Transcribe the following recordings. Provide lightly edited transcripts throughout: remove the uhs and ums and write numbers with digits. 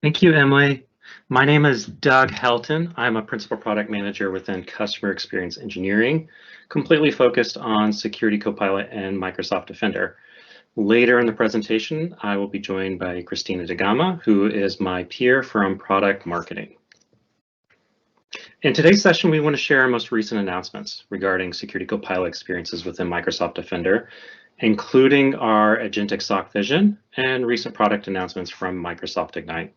Thank you, Emily. My name is Doug Helton. I'm a principal product manager within customer experience engineering, completely focused on Security Copilot and Microsoft Defender. Later in the presentation, I will be joined by Christina DeGama, who is my peer from product marketing. In today's session, we want to share our most recent announcements regarding Security Copilot experiences within Microsoft Defender, including our agentic SOC vision and recent product announcements from Microsoft Ignite.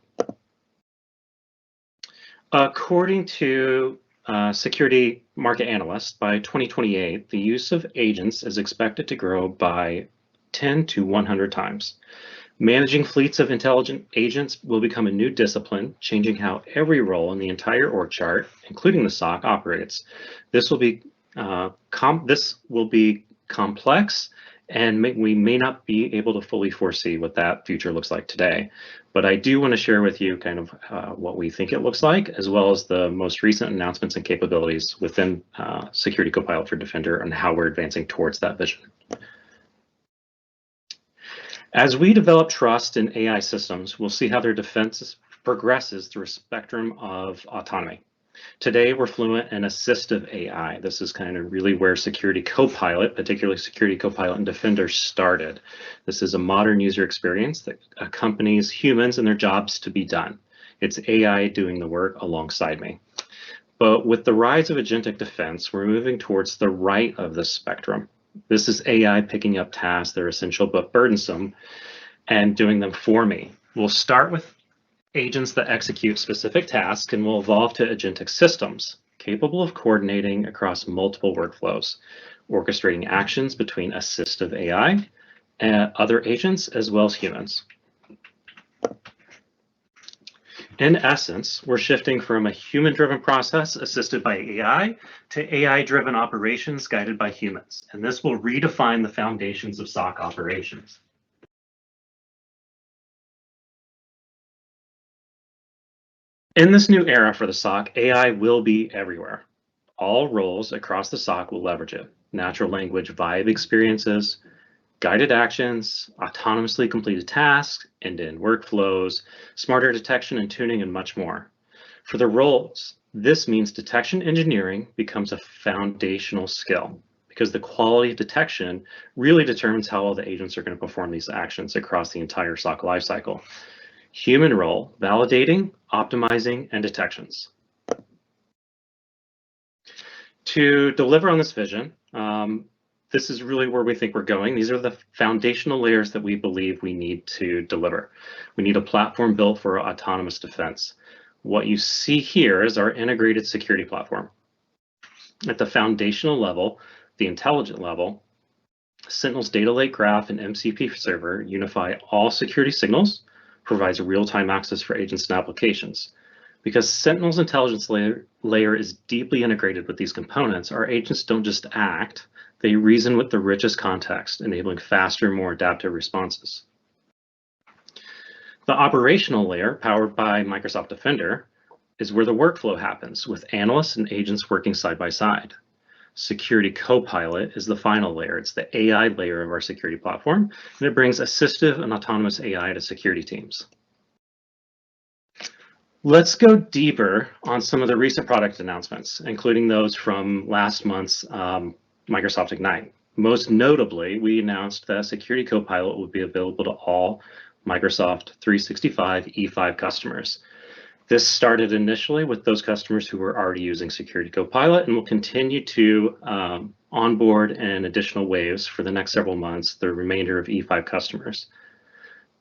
According to security market analysts, by 2028, the use of agents is expected to grow by 10 to 100 times. Managing fleets of intelligent agents will become a new discipline, changing how every role in the entire org chart, including the SOC, operates. This will be complex, and we may not be able to fully foresee what that future looks like today. But I do want to share with you kind of what we think it looks like, as well as the most recent announcements and capabilities within Security Copilot for Defender and how we're advancing towards that vision. As we develop trust in AI systems, we'll see how their defense progresses through a spectrum of autonomy. Today, we're fluent in assistive AI. This is kind of really where Security Copilot, particularly Security Copilot and Defender, started. This is a modern user experience that accompanies humans and their jobs to be done. It's AI doing the work alongside me. But with the rise of agentic defense, we're moving towards the right of the spectrum. This is AI picking up tasks that are essential but burdensome and doing them for me. We'll start with agents that execute specific tasks and will evolve to agentic systems capable of coordinating across multiple workflows, orchestrating actions between assistive AI and other agents as well as humans. In essence, we're shifting from a human-driven process assisted by AI to AI-driven operations guided by humans, and this will redefine the foundations of SOC operations. In this new era for the SOC, AI will be everywhere. All roles across the SOC will leverage it. Natural language vibe experiences, guided actions, autonomously completed tasks, end-to-end workflows, smarter detection and tuning, and much more. For the roles, this means detection engineering becomes a foundational skill because the quality of detection really determines how all the agents are going to perform these actions across the entire SOC lifecycle. Human role, validating, optimizing, and detections. To deliver on this vision, this is really where we think we're going. These are the foundational layers that we believe we need to deliver. We need a platform built for autonomous defense. What you see here is our integrated security platform. At the foundational level, the intelligent level, Sentinel's data lake graph and MCP server unify all security signals, provides real-time access for agents and applications. Because Sentinel's intelligence layer is deeply integrated with these components, our agents don't just act, they reason with the richest context, enabling faster, more adaptive responses. The operational layer, powered by Microsoft Defender, is where the workflow happens, with analysts and agents working side by side. Security Copilot is the final layer. It's the AI layer of our security platform, and it brings assistive and autonomous AI to security teams. Let's go deeper on some of the recent product announcements, including those from last month's Microsoft Ignite. Most notably, we announced that Security Copilot will be available to all Microsoft 365 E5 customers. This started initially with those customers who were already using Security Copilot and will continue to onboard in additional waves for the next several months, the remainder of E5 customers.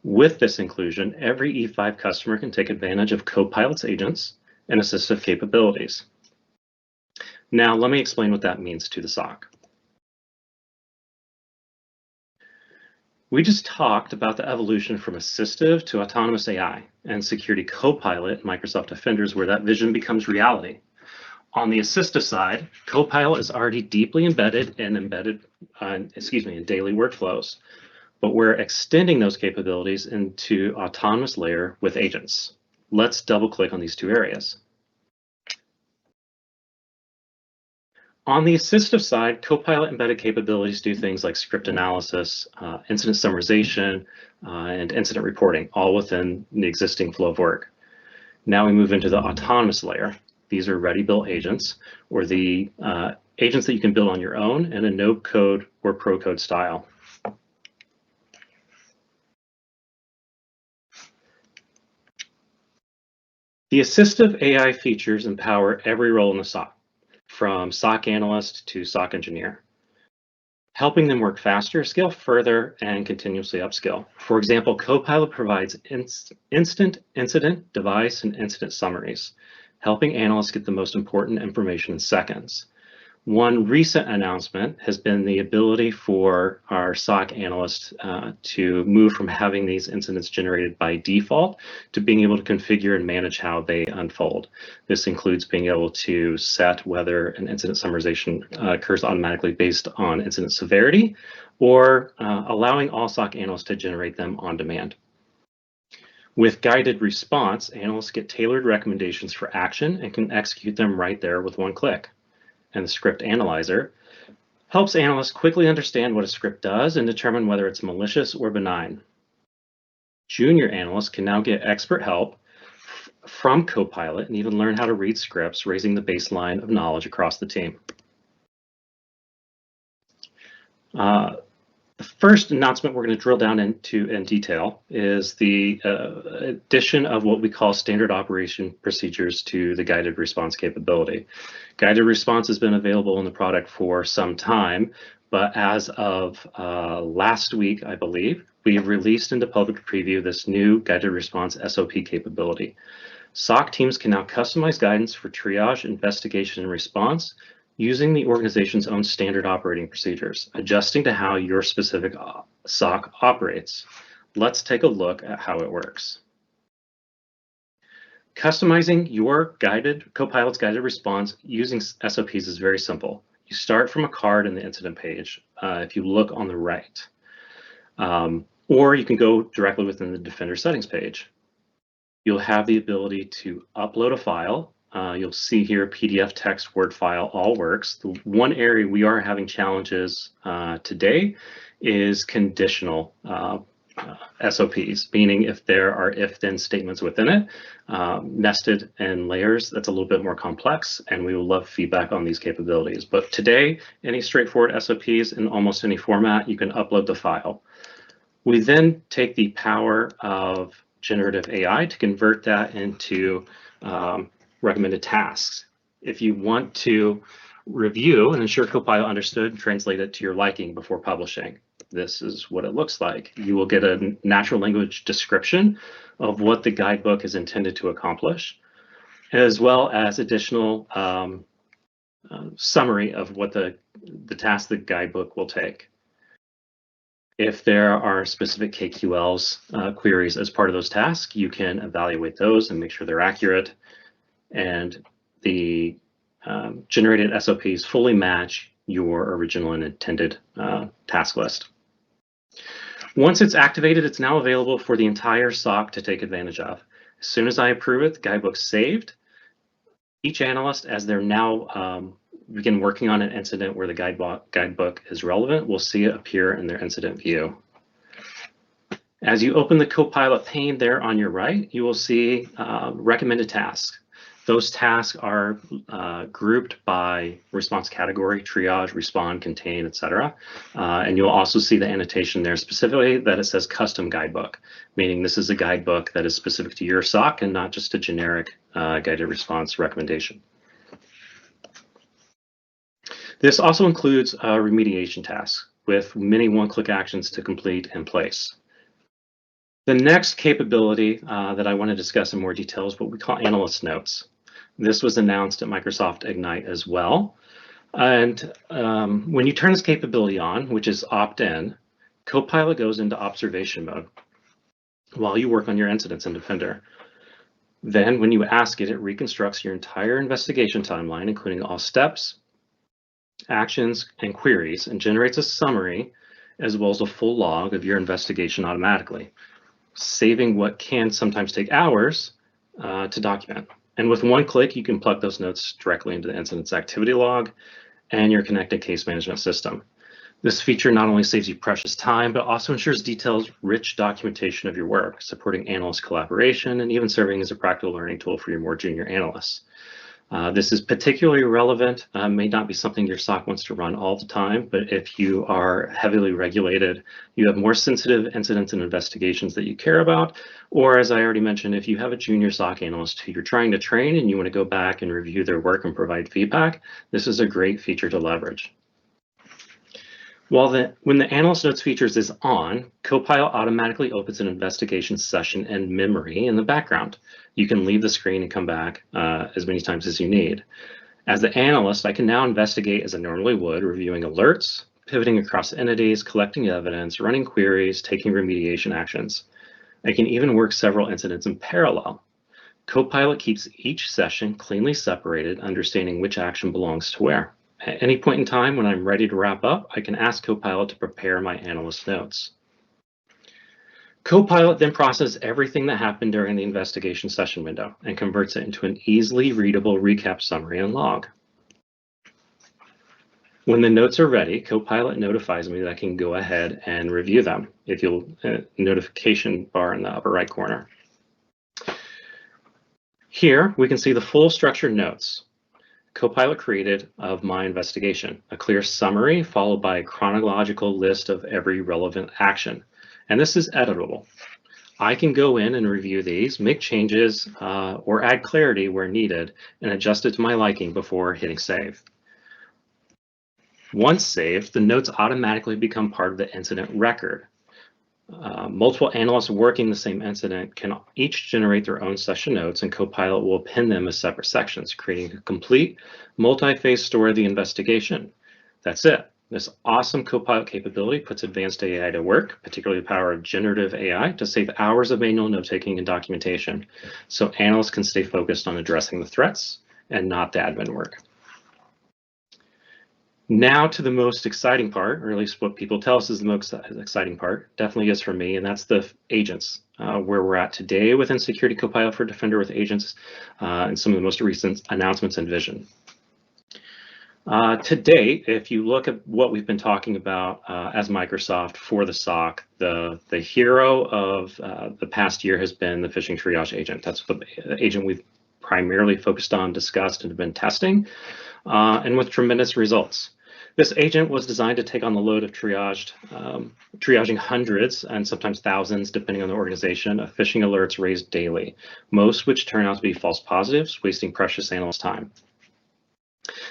With this inclusion, every E5 customer can take advantage of Copilot's agents and assistive capabilities. Now, let me explain what that means to the SOC. We just talked about the evolution from assistive to autonomous AI, and Security Copilot and Microsoft Defender is where that vision becomes reality. On the assistive side, Copilot is already deeply embedded in daily workflows, but we're extending those capabilities into autonomous layer with agents. Let's double click on these two areas. On the assistive side, Copilot embedded capabilities do things like script analysis, incident summarization, and incident reporting, all within the existing flow of work. Now we move into the autonomous layer. These are ready-built agents, or the agents that you can build on your own in a no-code or pro-code style. The assistive AI features empower every role in the SOC, from SOC analyst to SOC engineer, helping them work faster, scale further, and continuously upskill. For example, Copilot provides instant incident, device, and incident summaries, helping analysts get the most important information in seconds. One recent announcement has been the ability for our SOC analysts to move from having these incidents generated by default to being able to configure and manage how they unfold. This includes being able to set whether an incident summarization occurs automatically based on incident severity, or allowing all SOC analysts to generate them on demand. With guided response, analysts get tailored recommendations for action and can execute them right there with one click. And the script analyzer helps analysts quickly understand what a script does and determine whether it's malicious or benign. Junior analysts can now get expert help from Copilot and even learn how to read scripts, raising the baseline of knowledge across the team. The first announcement we're going to drill down into in detail is the addition of what we call standard operation procedures to the guided response capability. Guided response has been available in the product for some time, but as of last week, I believe, we have released into public preview this new guided response SOP capability. SOC teams can now customize guidance for triage, investigation, and response using the organization's own standard operating procedures, adjusting to how your specific SOC operates. Let's take a look at how it works. Customizing your Copilot's guided response using SOPs is very simple. You start from a card in the incident page, if you look on the right, or you can go directly within the Defender settings page. You'll have the ability to upload a file. You'll see here PDF, text, Word file, all works. The one area we are having challenges today is conditional SOPs, meaning if there are if-then statements within it, nested in layers, that's a little bit more complex, and we will love feedback on these capabilities. But today, any straightforward SOPs in almost any format, you can upload the file. We then take the power of generative AI to convert that into recommended tasks. If you want to review and ensure Copilot understood and translate it to your liking before publishing, this is what it looks like. You will get a natural language description of what the guidebook is intended to accomplish, as well as additional summary of what the task the guidebook will take. If there are specific KQLs queries as part of those tasks, you can evaluate those and make sure they're accurate. And the generated SOPs fully match your original and intended task list. Once it's activated, it's now available for the entire SOC to take advantage of. As soon as I approve it, the guidebook's saved. Each analyst, as they're now begin working on an incident where the guidebook is relevant, will see it appear in their incident view. As you open the Copilot pane there on your right, you will see recommended tasks. Those tasks are grouped by response category: triage, respond, contain, etc. And you'll also see the annotation there specifically that it says custom guidebook, meaning this is a guidebook that is specific to your SOC and not just a generic guided response recommendation. This also includes remediation tasks with many one-click actions to complete in place. The next capability that I want to discuss in more detail is what we call analyst notes. This was announced at Microsoft Ignite as well. And when you turn this capability on, which is opt-in, Copilot goes into observation mode while you work on your incidents in Defender. Then when you ask it, it reconstructs your entire investigation timeline, including all steps, actions, and queries, and generates a summary as well as a full log of your investigation automatically, saving what can sometimes take hours to document. And with one click, you can plug those notes directly into the incident's activity log and your connected case management system. This feature not only saves you precious time, but also ensures detailed, rich documentation of your work, supporting analyst collaboration and even serving as a practical learning tool for your more junior analysts. This is particularly relevant, may not be something your SOC wants to run all the time, but if you are heavily regulated, you have more sensitive incidents and investigations that you care about, or as I already mentioned, if you have a junior SOC analyst who you're trying to train and you want to go back and review their work and provide feedback, this is a great feature to leverage. When the Analyst Notes features is on, Copilot automatically opens an investigation session and memory in the background. You can leave the screen and come back as many times as you need. As the analyst, I can now investigate as I normally would, reviewing alerts, pivoting across entities, collecting evidence, running queries, taking remediation actions. I can even work several incidents in parallel. Copilot keeps each session cleanly separated, understanding which action belongs to where. At any point in time when I'm ready to wrap up, I can ask Copilot to prepare my analyst notes. Copilot then processes everything that happened during the investigation session window and converts it into an easily readable recap summary and log. When the notes are ready, Copilot notifies me that I can go ahead and review them. If you'll notification bar in the upper right corner. Here we can see the full structured notes Copilot created of my investigation, a clear summary followed by a chronological list of every relevant action. And this is editable. I can go in and review these, make changes, or add clarity where needed, and adjust it to my liking before hitting save. Once saved, the notes automatically become part of the incident record. Multiple analysts working the same incident can each generate their own session notes, and Copilot will append them as separate sections, creating a complete multi-phase story of the investigation. That's it. This awesome Copilot capability puts advanced AI to work, particularly the power of generative AI, to save hours of manual note-taking and documentation, so analysts can stay focused on addressing the threats and not the admin work. Now to the most exciting part, or at least what people tell us is the most exciting part, definitely is for me, and that's the agents, where we're at today within Security Copilot for Defender with agents, and some of the most recent announcements and vision. To date, if you look at what we've been talking about as Microsoft for the SOC, the hero of the past year has been the phishing triage agent. That's the agent we've primarily focused on, discussed, and have been testing, and with tremendous results. This agent was designed to take on the load of triaging hundreds and sometimes thousands, depending on the organization, of phishing alerts raised daily, most which turn out to be false positives, wasting precious analyst time.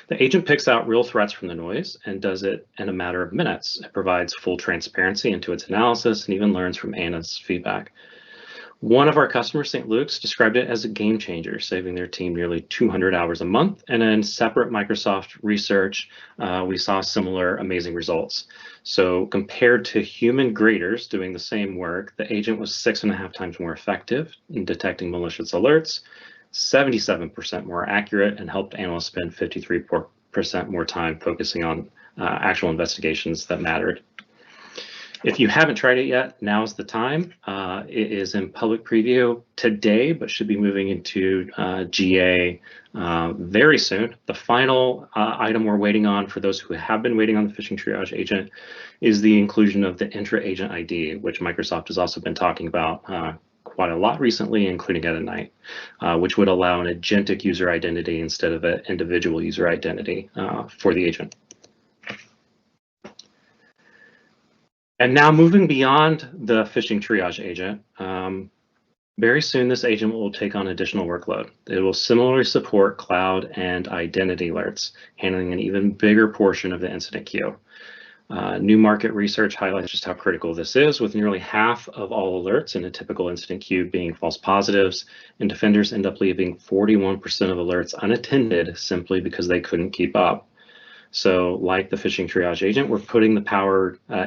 The agent picks out real threats from the noise and does it in a matter of minutes. It provides full transparency into its analysis and even learns from analysts' feedback. One of our customers, St. Luke's, described it as a game changer, saving their team nearly 200 hours a month. And in separate Microsoft research, we saw similar amazing results. So compared to human graders doing the same work, the agent was 6.5 times more effective in detecting malicious alerts, 77% more accurate, and helped analysts spend 53% more time focusing on actual investigations that mattered. If you haven't tried it yet, now's the time. It is in public preview today, but should be moving into GA very soon. The final item we're waiting on, for those who have been waiting on the phishing triage agent, is the inclusion of the intra-agent ID, which Microsoft has also been talking about quite a lot recently, including at night, which would allow an agentic user identity instead of an individual user identity for the agent. And now moving beyond the phishing triage agent, very soon this agent will take on additional workload. It will similarly support cloud and identity alerts, handling an even bigger portion of the incident queue. New market research highlights just how critical this is, with nearly half of all alerts in a typical incident queue being false positives, and defenders end up leaving 41% of alerts unattended simply because they couldn't keep up. So like the phishing triage agent, we're putting the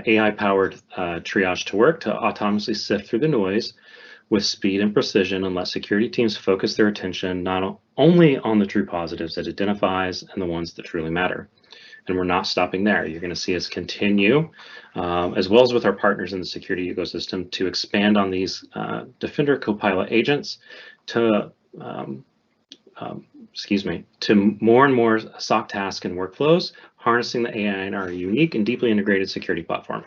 AI-powered triage to work to autonomously sift through the noise with speed and precision and let security teams focus their attention not only on the true positives it identifies and the ones that truly matter. And we're not stopping there. You're going to see us continue, as well as with our partners in the security ecosystem, to expand on these Defender Copilot agents to more and more SOC tasks and workflows, harnessing the AI in our unique and deeply integrated security platform.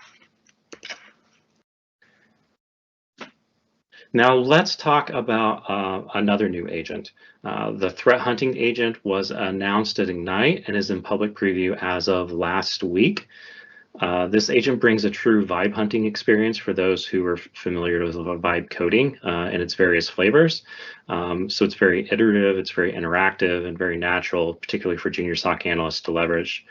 Now let's talk about another new agent. The threat hunting agent was announced at Ignite and is in public preview as of last week. This agent brings a true vibe hunting experience for those who are familiar with vibe coding and its various flavors. So it's very iterative, it's very interactive, and very natural, particularly for junior SOC analysts to leverage.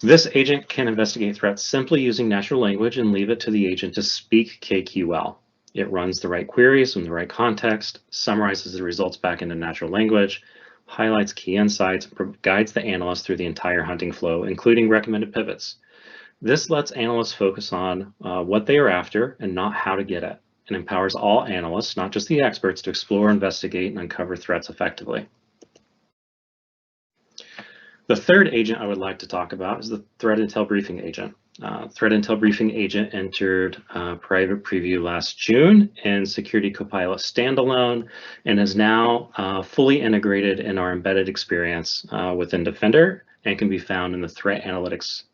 This agent can investigate threats simply using natural language and leave it to the agent to speak KQL. It runs the right queries in the right context, summarizes the results back into natural language, highlights key insights, and guides the analyst through the entire hunting flow, including recommended pivots. This lets analysts focus on what they are after and not how to get it, and empowers all analysts, not just the experts, to explore, investigate, and uncover threats effectively. The third agent I would like to talk about is the Threat Intel Briefing Agent. Threat Intel Briefing Agent entered private preview last June in Security Copilot standalone and is now fully integrated in our embedded experience within Defender and can be found in the Threat Analytics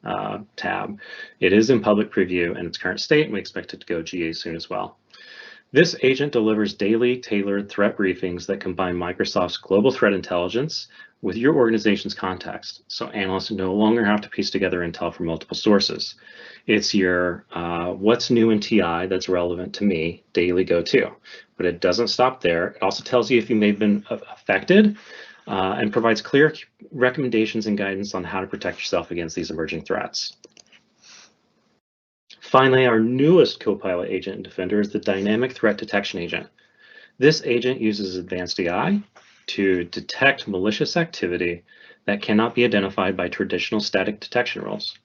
tab. It is in public preview in its current state, and we expect it to go GA soon as well. This agent delivers daily tailored threat briefings that combine Microsoft's global threat intelligence with your organization's context, so analysts no longer have to piece together intel from multiple sources. It's your what's new in TI that's relevant to me daily go-to, but it doesn't stop there. It also tells you if you may have been affected and provides clear recommendations and guidance on how to protect yourself against these emerging threats. Finally, our newest Copilot agent in Defender is the Dynamic Threat Detection Agent. This agent uses advanced AI to detect malicious activity that cannot be identified by traditional static detection rules.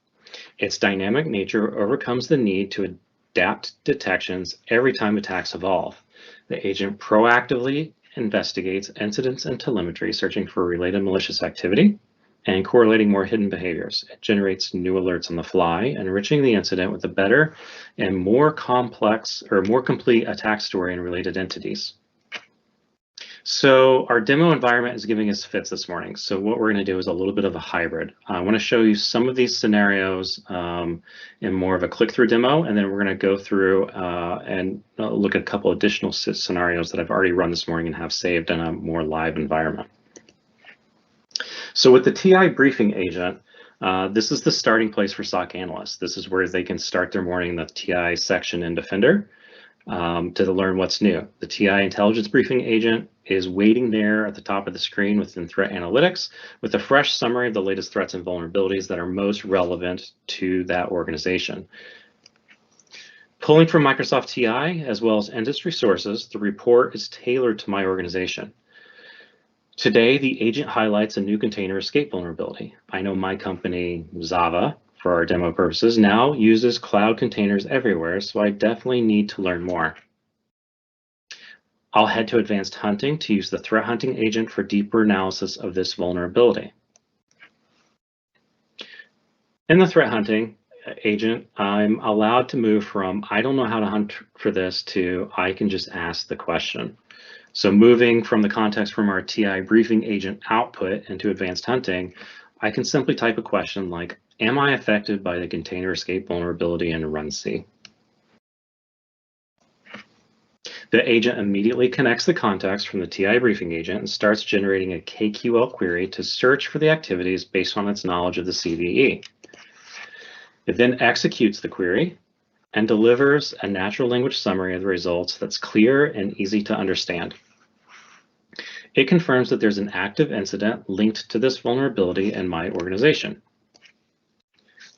Its dynamic nature overcomes the need to adapt detections every time attacks evolve. The agent proactively investigates incidents and telemetry, searching for related malicious activity and correlating more hidden behaviors. It generates new alerts on the fly, enriching the incident with a better and more complex or more complete attack story and related entities. So our demo environment is giving us fits this morning. So what we're going to do is a little bit of a hybrid. I want to show you some of these scenarios in more of a click-through demo, and then we're going to go through and look at a couple additional scenarios that I've already run this morning and have saved in a more live environment. So with the TI briefing agent, this is the starting place for SOC analysts. This is where they can start their morning in the TI section in Defender to learn what's new. The TI intelligence briefing agent is waiting there at the top of the screen within Threat Analytics with a fresh summary of the latest threats and vulnerabilities that are most relevant to that organization. Pulling from Microsoft TI as well as industry sources, the report is tailored to my organization. Today, the agent highlights a new container escape vulnerability. I know my company, Zava, for our demo purposes, now uses cloud containers everywhere, so I definitely need to learn more. I'll head to Advanced Hunting to use the Threat Hunting agent for deeper analysis of this vulnerability. In the Threat Hunting agent, I'm allowed to move from I don't know how to hunt for this to I can just ask the question. So moving from the context from our TI briefing agent output into Advanced Hunting, I can simply type a question like, am I affected by the container escape vulnerability in Run C? The agent immediately connects the context from the TI briefing agent and starts generating a KQL query to search for the activities based on its knowledge of the CVE. It then executes the query and delivers a natural language summary of the results that's clear and easy to understand. It confirms that there's an active incident linked to this vulnerability in my organization.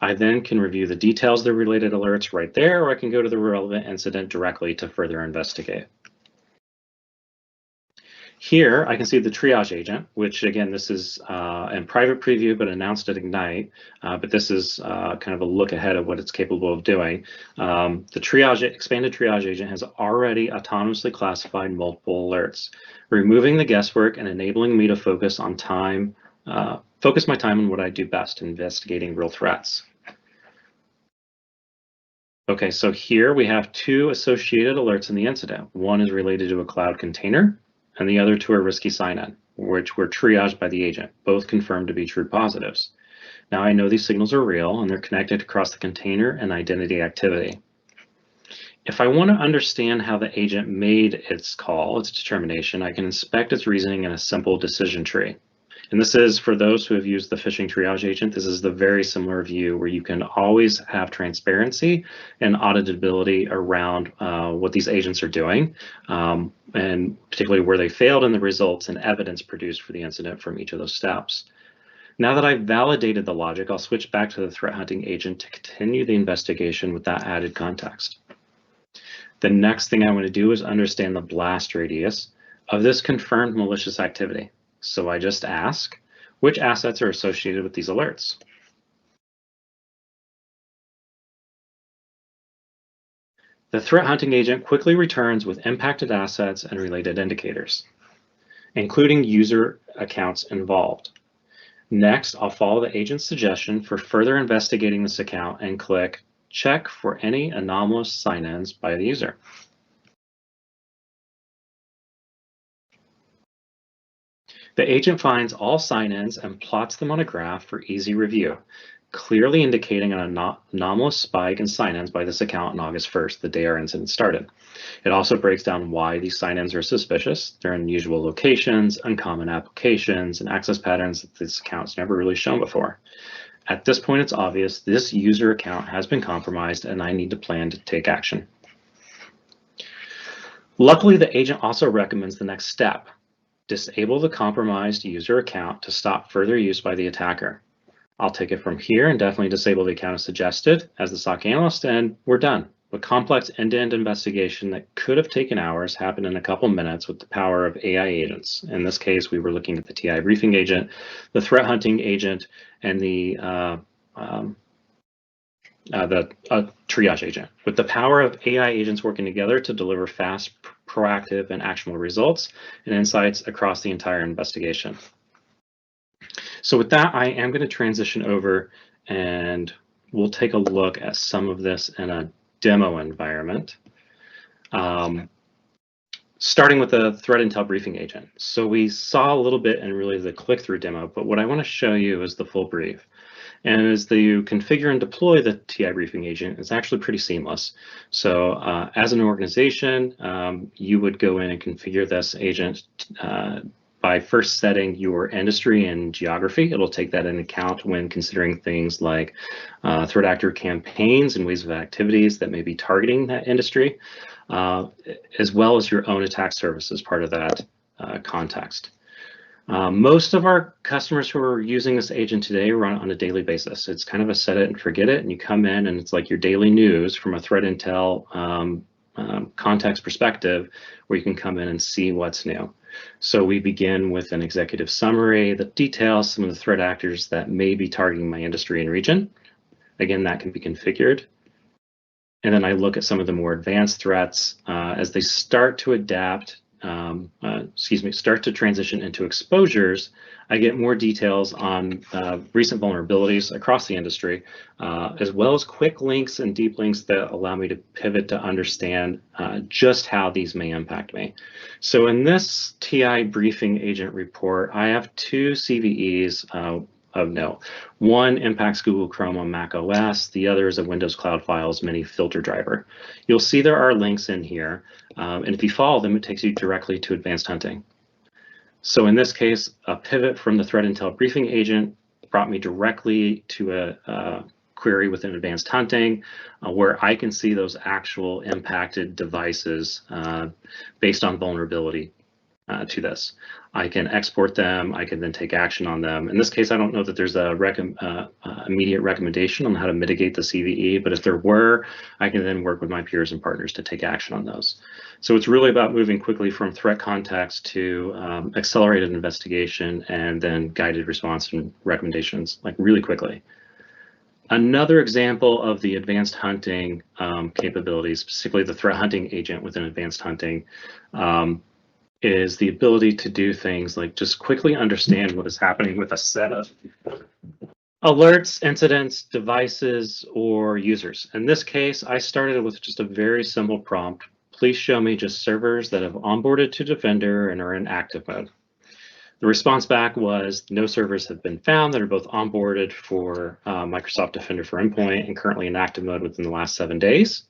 I then can review the details of the related alerts right there, or I can go to the relevant incident directly to further investigate. Here, I can see the triage agent, which again, this is in private preview, but announced at Ignite. But this is kind of a look ahead of what it's capable of doing. The expanded triage agent has already autonomously classified multiple alerts, removing the guesswork and enabling me to focus my time on what I do best, investigating real threats. Okay, so here we have two associated alerts in the incident. One is related to a cloud container, and the other to a risky sign-in, which were triaged by the agent, both confirmed to be true positives. Now I know these signals are real and they're connected across the container and identity activity. If I want to understand how the agent made its call, its determination, I can inspect its reasoning in a simple decision tree. And this is, for those who have used the phishing triage agent, this is the very similar view where you can always have transparency and auditability around what these agents are doing, and particularly where they failed and the results and evidence produced for the incident from each of those steps. Now that I've validated the logic, I'll switch back to the threat hunting agent to continue the investigation with that added context. The next thing I want to do is understand the blast radius of this confirmed malicious activity. So I just ask, which assets are associated with these alerts? The threat hunting agent quickly returns with impacted assets and related indicators, including user accounts involved. Next, I'll follow the agent's suggestion for further investigating this account and click check for any anomalous sign-ins by the user. The agent finds all sign-ins and plots them on a graph for easy review, clearly indicating an anomalous spike in sign-ins by this account on August 1st, the day our incident started. It also breaks down why these sign-ins are suspicious. They're unusual locations, uncommon applications, and access patterns that this account's never really shown before. At this point, it's obvious this user account has been compromised and I need to plan to take action. Luckily, the agent also recommends the next step. Disable the compromised user account to stop further use by the attacker. I'll take it from here and definitely disable the account as suggested as the SOC analyst, and we're done. A complex end-to-end investigation that could have taken hours happened in a couple minutes with the power of AI agents. In this case, we were looking at the TI briefing agent, the threat hunting agent, and the triage agent. With the power of AI agents working together to deliver fast, proactive, and actionable results and insights across the entire investigation. So with that, I am going to transition over and we'll take a look at some of this in a demo environment. Starting with the threat intel briefing agent. So we saw a little bit in really the click-through demo, but what I want to show you is the full brief. And as you configure and deploy the TI briefing agent, it's actually pretty seamless. So as an organization, you would go in and configure this agent by first setting your industry and geography. It'll take that into account when considering things like threat actor campaigns and ways of activities that may be targeting that industry, as well as your own attack surface as part of that context. Most of our customers who are using this agent today run on a daily basis. It's kind of a set it and forget it, and you come in and it's like your daily news from a threat intel context perspective, where you can come in and see what's new. So we begin with an executive summary that details some of the threat actors that may be targeting my industry and region. Again, that can be configured. And then I look at some of the more advanced threats as they start to adapt, start to transition into exposures. I get more details on recent vulnerabilities across the industry, as well as quick links and deep links that allow me to pivot to understand just how these may impact me. So in this TI briefing agent report, I have two CVEs of note. One impacts Google Chrome on Mac OS. The other is a Windows Cloud Files mini filter driver. You'll see there are links in here, and if you follow them, it takes you directly to advanced hunting. So in this case, a pivot from the threat intel briefing agent brought me directly to a query within advanced hunting, where I can see those actual impacted devices based on vulnerability to this. I can export them. I can then take action on them. In this case, I don't know that there's a immediate recommendation on how to mitigate the CVE, but if there were, I can then work with my peers and partners to take action on those. So it's really about moving quickly from threat context to accelerated investigation and then guided response and recommendations, like really quickly. Another example of the advanced hunting capabilities, specifically the threat hunting agent within advanced hunting, is the ability to do things like just quickly understand what is happening with a set of alerts, incidents, devices, or users. In this case, I started with just a very simple prompt. Please show me just servers that have onboarded to Defender and are in active mode. The response back was no servers have been found that are both onboarded for Microsoft Defender for Endpoint and currently in active mode within the last 7 days.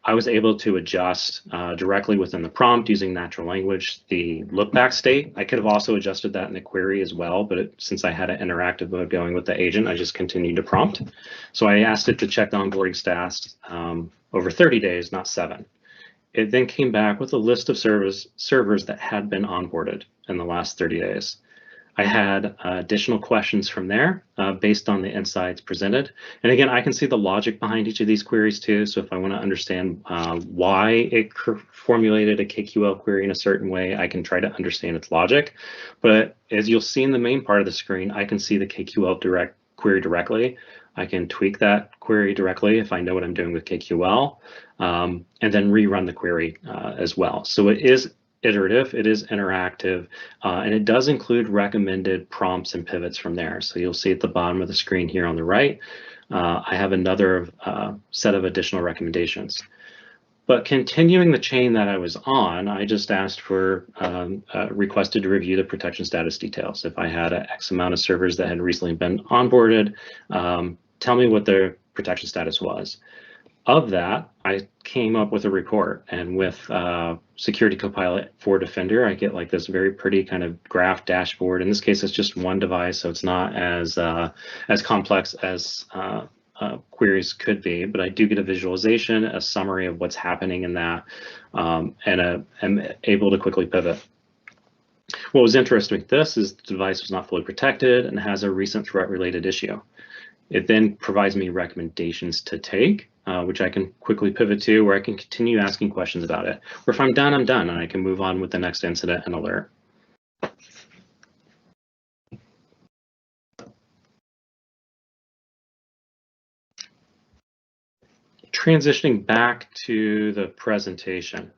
I was able to adjust directly within the prompt using natural language the lookback state. I could have also adjusted that in the query as well, but since I had an interactive mode going with the agent, I just continued to prompt. So I asked it to check the onboarding stats over 30 days, not 7. It then came back with a list of servers that had been onboarded in the last 30 days. I had additional questions from there based on the insights presented. And again, I can see the logic behind each of these queries too. So if I want to understand why it formulated a KQL query in a certain way, I can try to understand its logic. But as you'll see in the main part of the screen, I can see the KQL query directly. I can tweak that query directly if I know what I'm doing with KQL, and then rerun the query as well. So it is iterative, it is interactive, and it does include recommended prompts and pivots from there. So you'll see at the bottom of the screen here on the right, I have another set of additional recommendations. But continuing the chain that I was on, I just asked for, requested to review the protection status details. If I had X amount of servers that had recently been onboarded, tell me what their protection status was. Of that, I came up with a report, and with Security Copilot for Defender, I get like this very pretty kind of graph dashboard. In this case, it's just one device, so it's not as complex as queries could be, but I do get a visualization, a summary of what's happening in that, and am able to quickly pivot. What was interesting with this is the device was not fully protected and has a recent threat-related issue. It then provides me recommendations to take, which I can quickly pivot to, where I can continue asking questions about it. Or if I'm done, I'm done, and I can move on with the next incident and alert. Transitioning back to the presentation.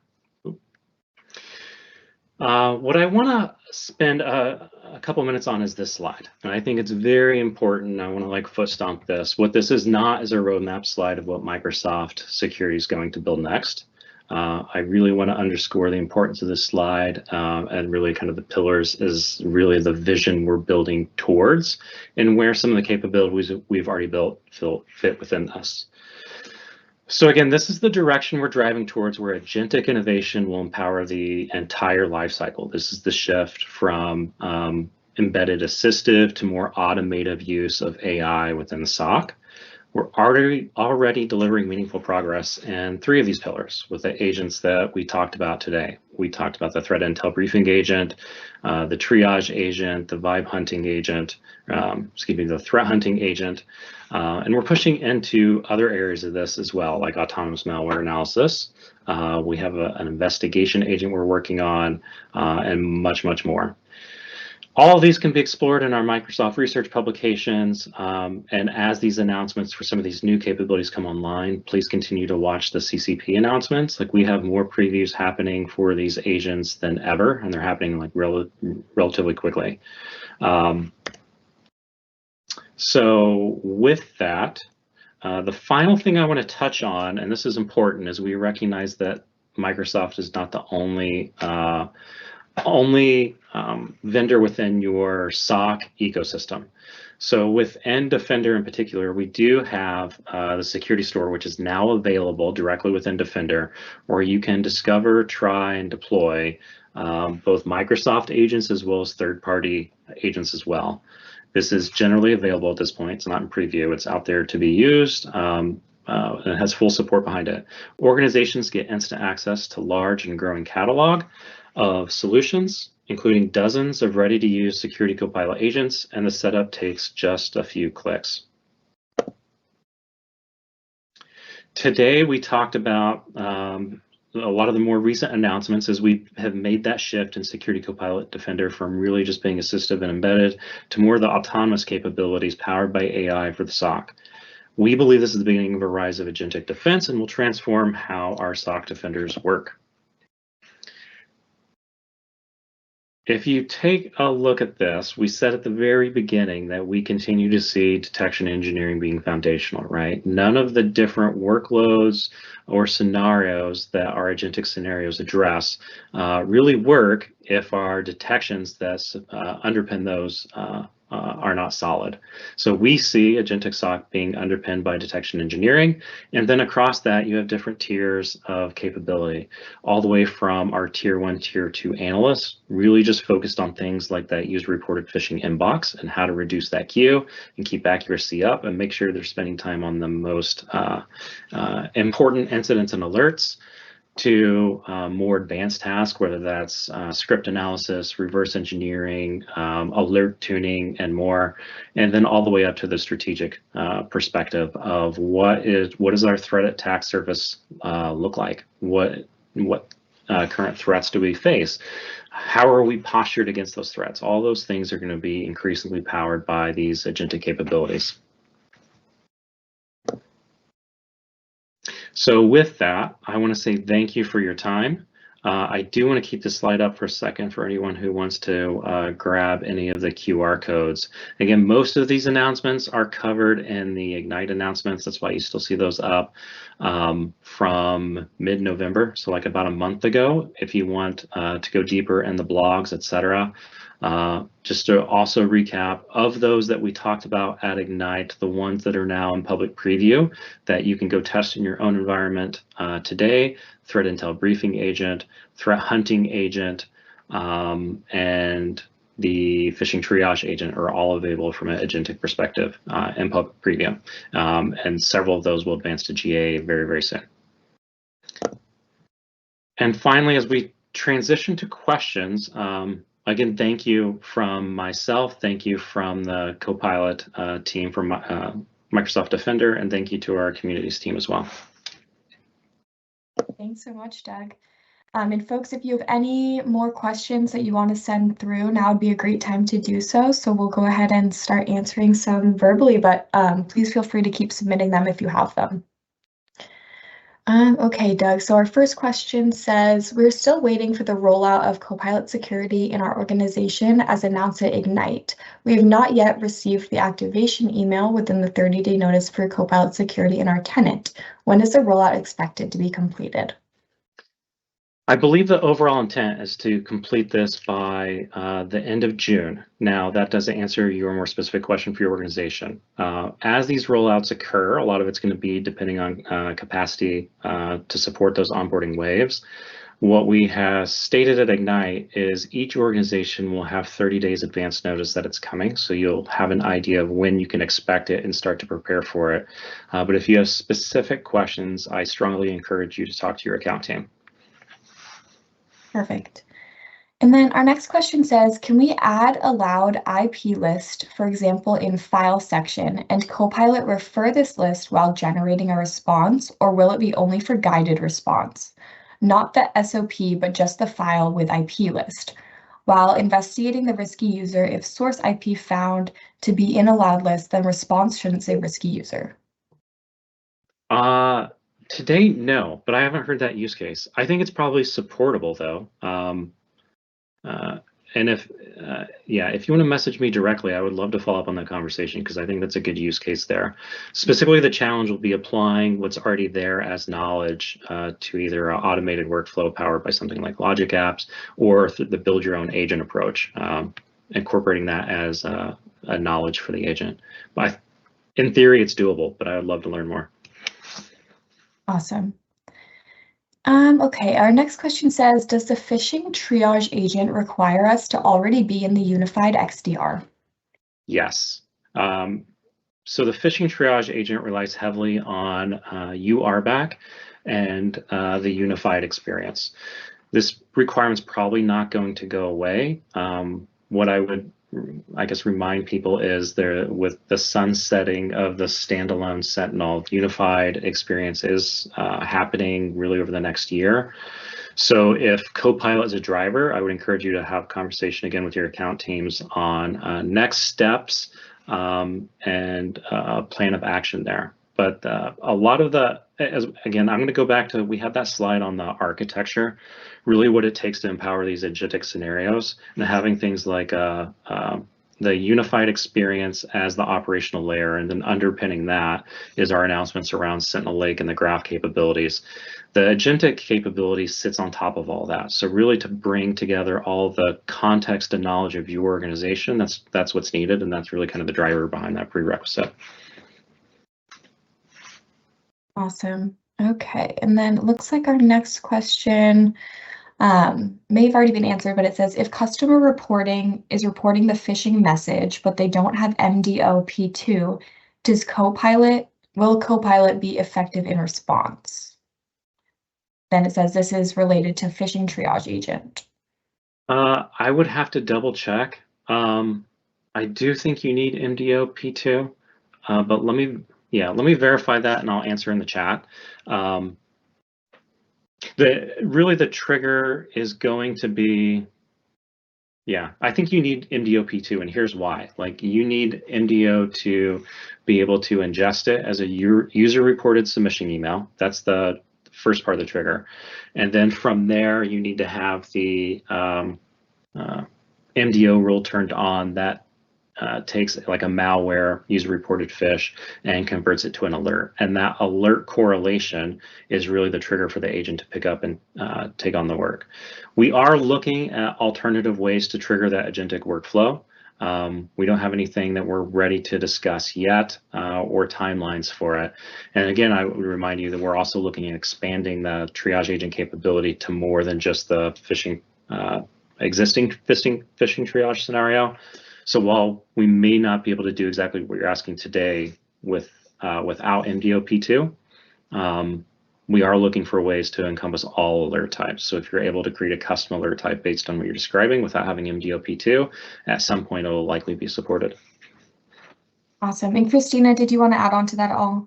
What I want to spend a couple minutes on is this slide, and I think it's very important. I want to like foot stomp this. What this is not is a roadmap slide of what Microsoft Security is going to build next. I really want to underscore the importance of this slide, and really kind of the pillars is really the vision we're building towards, and where some of the capabilities we've already built fit within this. So again, this is the direction we're driving towards, where agentic innovation will empower the entire lifecycle. This is the shift from embedded assistive to more automative use of AI within the SOC. We're already delivering meaningful progress in 3 of these pillars with the agents that we talked about today. We talked about the threat intel briefing agent, the triage agent, the vibe hunting agent, the threat hunting agent, and we're pushing into other areas of this as well, like autonomous malware analysis. We have an investigation agent we're working on, and much, much more. All of these can be explored in our Microsoft research publications, and as these announcements for some of these new capabilities come online, please continue to watch the CCP announcements. Like, we have more previews happening for these agents than ever, and they're happening like relatively quickly. So with that, the final thing I want to touch on, and this is important, is we recognize that Microsoft is not the only vendor within your SOC ecosystem. So within Defender in particular, we do have the security store, which is now available directly within Defender, where you can discover, try, and deploy both Microsoft agents as well as third-party agents as well. This is generally available at this point. It's not in preview. It's out there to be used. And it has full support behind it. Organizations get instant access to large and growing catalog of solutions, including dozens of ready-to-use Security Copilot agents, and the setup takes just a few clicks. Today, we talked about a lot of the more recent announcements as we have made that shift in Security Copilot Defender from really just being assistive and embedded to more of the autonomous capabilities powered by AI for the SOC. We believe this is the beginning of a rise of agentic defense and will transform how our SOC defenders work. If you take a look at this, we said at the very beginning that we continue to see detection engineering being foundational, right? None of the different workloads or scenarios that our agentic scenarios address really work if our detections that underpin those are not solid. So we see agentic SOC being underpinned by detection engineering, and then across that you have different tiers of capability, all the way from our tier 1, tier 2 analysts, really just focused on things like that user reported phishing inbox and how to reduce that queue and keep accuracy up and make sure they're spending time on the most important incidents and alerts, to more advanced tasks, whether that's script analysis, reverse engineering, alert tuning, and more, and then all the way up to the strategic perspective of what does our threat attack surface look like? What current threats do we face? How are we postured against those threats? All those things are going to be increasingly powered by these agentic capabilities. So with that, I want to say thank you for your time. I do want to keep this slide up for a second for anyone who wants to grab any of the QR codes. Again, most of these announcements are covered in the Ignite announcements. That's why you still see those up from mid-November, so like about a month ago. If you want to go deeper in the blogs, etc. Just to also recap, of those that we talked about at Ignite, the ones that are now in public preview that you can go test in your own environment today: Threat Intel Briefing Agent, Threat Hunting Agent, and the Phishing Triage Agent are all available from an agentic perspective in public preview. And several of those will advance to GA very, very soon. And finally, as we transition to questions, again, thank you from myself, thank you from the Copilot team from Microsoft Defender, and thank you to our communities team as well. Thanks so much, Doug. And folks, if you have any more questions that you want to send through, now would be a great time to do so. So we'll go ahead and start answering some verbally, but please feel free to keep submitting them if you have them. Okay, Doug, so our first question says, we're still waiting for the rollout of Copilot security in our organization as announced at Ignite. We have not yet received the activation email within the 30-day notice for Copilot security in our tenant. When is the rollout expected to be completed? I believe the overall intent is to complete this by the end of June. Now, that doesn't answer your more specific question for your organization. As these rollouts occur, a lot of it's going to be depending on capacity to support those onboarding waves. What we have stated at Ignite is each organization will have 30 days advance notice that it's coming, so you'll have an idea of when you can expect it and start to prepare for it. But if you have specific questions, I strongly encourage you to talk to your account team. Perfect. And then our next question says, can we add allowed IP list, for example, in file section, and Copilot refer this list while generating a response, or will it be only for guided response? Not the SOP, but just the file with IP list. While investigating the risky user, if source IP found to be in allowed list, then response shouldn't say risky user. To date, no, but I haven't heard that use case. I think it's probably supportable though. And if you want to message me directly, I would love to follow up on that conversation because I think that's a good use case there. Specifically, the challenge will be applying what's already there as knowledge to either an automated workflow powered by something like Logic Apps or the build your own agent approach, incorporating that as a knowledge for the agent. But in theory, it's doable, but I would love to learn more. Awesome. Okay, our next question says, does the phishing triage agent require us to already be in the unified XDR? Yes. So the phishing triage agent relies heavily on URBAC and the unified experience. This requirement's probably not going to go away. What I would, I guess, remind people is there with the sunsetting of the standalone Sentinel, unified experience is happening really over the next year. So if Copilot is a driver, I would encourage you to have a conversation again with your account teams on next steps and a plan of action there. But a lot of again, I'm going to go back to, we had that slide on the architecture, really what it takes to empower these agentic scenarios, and having things like the unified experience as the operational layer, and then underpinning that is our announcements around Sentinel Lake and the graph capabilities. The agentic capability sits on top of all that. So really to bring together all the context and knowledge of your organization, that's what's needed, and that's really kind of the driver behind that prerequisite. Awesome. Okay, and then it looks like our next question may have already been answered, but it says, if customer reporting is reporting the phishing message, but they don't have MDO-P2, will Copilot be effective in response? Then it says this is related to phishing triage agent. I would have to double check. I do think you need MDO-P2, but let me verify that, and I'll answer in the chat. The trigger is going to be, I think you need MDO-P2, and here's why. Like, you need MDO to be able to ingest it as a user-reported submission email. That's the first part of the trigger. And then from there, you need to have the MDO rule turned on that takes like a malware user-reported phish and converts it to an alert. And that alert correlation is really the trigger for the agent to pick up and take on the work. We are looking at alternative ways to trigger that agentic workflow. We don't have anything that we're ready to discuss yet or timelines for it. And again, I would remind you that we're also looking at expanding the triage agent capability to more than just the existing phishing triage scenario. So while we may not be able to do exactly what you're asking today without MDO-P2, we are looking for ways to encompass all alert types. So if you're able to create a custom alert type based on what you're describing without having MDO-P2, at some point it will likely be supported. Awesome. And Christina, did you want to add on to that at all?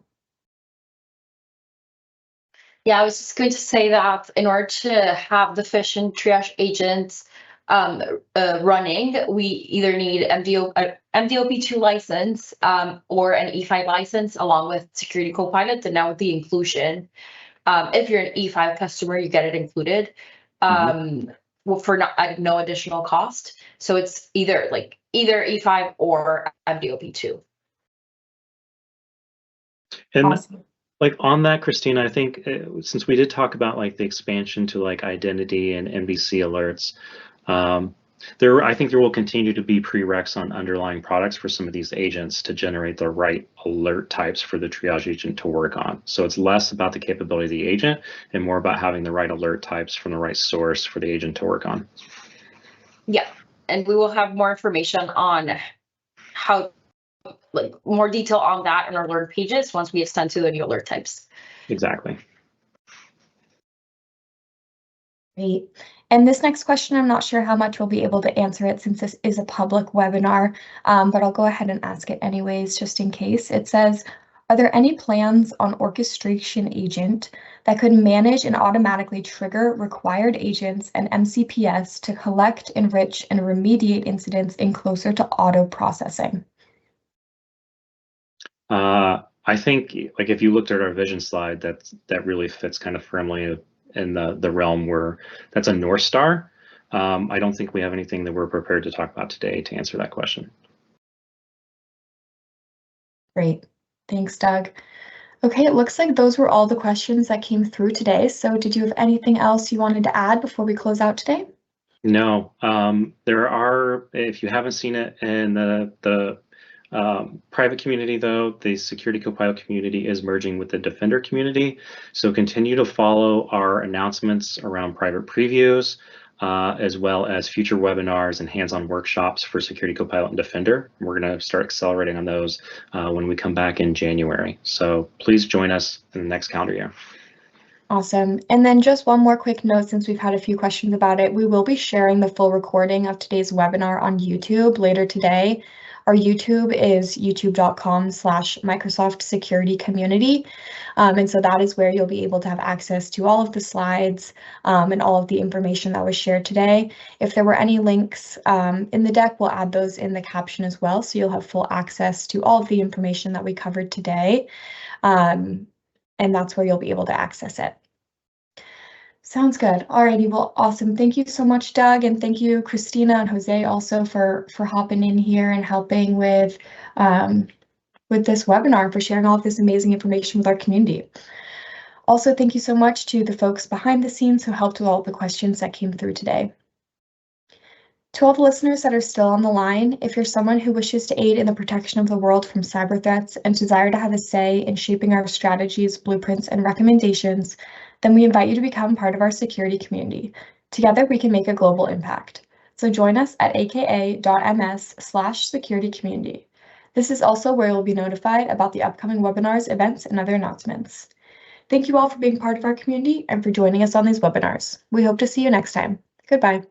Yeah, I was just going to say that in order to have the phishing triage agents running, we either need MDO-P2 license or an E5 license along with Security Copilot, and now with the inclusion. If you're an E5 customer, you get it included for at no additional cost. So it's either E5 or MDO-P2. And awesome. Like on that, Christina, I think since we did talk about like the expansion to like identity and MVC alerts, I think there will continue to be prereqs on underlying products for some of these agents to generate the right alert types for the triage agent to work on. So it's less about the capability of the agent and more about having the right alert types from the right source for the agent to work on. Yeah, and we will have more information on how, like more detail on that in our alert pages once we extend to the new alert types. Exactly. Great. And this next question, I'm not sure how much we'll be able to answer it since this is a public webinar, but I'll go ahead and ask it anyways, just in case. It says, are there any plans on orchestration agent that could manage and automatically trigger required agents and MCPS to collect, enrich, and remediate incidents in closer to auto processing? I think like if you looked at our vision slide, that really fits kind of firmly in the realm where that's a North Star. I don't think we have anything that we're prepared to talk about today to answer that question. Great. Thanks, Doug. Okay, it looks like those were all the questions that came through today. So did you have anything else you wanted to add before we close out today? No, there are, if you haven't seen it in the private community, though, the Security Copilot community is merging with the Defender community. So continue to follow our announcements around private previews, as well as future webinars and hands-on workshops for Security Copilot and Defender. We're going to start accelerating on those when we come back in January. So please join us in the next calendar year. Awesome. And then just one more quick note, since we've had a few questions about it, we will be sharing the full recording of today's webinar on YouTube later today Our YouTube is youtube.com/Microsoft Security Community. And so that is where you'll be able to have access to all of the slides and all of the information that was shared today. If there were any links in the deck, we'll add those in the caption as well, so you'll have full access to all of the information that we covered today. And that's where you'll be able to access it. Sounds good. Alrighty, well, awesome. Thank you so much, Doug, and thank you, Christina and Jose, also for hopping in here and helping with this webinar, for sharing all of this amazing information with our community. Also, thank you so much to the folks behind the scenes who helped with all the questions that came through today. To all the listeners that are still on the line, if you're someone who wishes to aid in the protection of the world from cyber threats and desire to have a say in shaping our strategies, blueprints, and recommendations, then we invite you to become part of our security community. Together, we can make a global impact. So join us at aka.ms/securitycommunity. This is also where you'll be notified about the upcoming webinars, events, and other announcements. Thank you all for being part of our community and for joining us on these webinars. We hope to see you next time. Goodbye.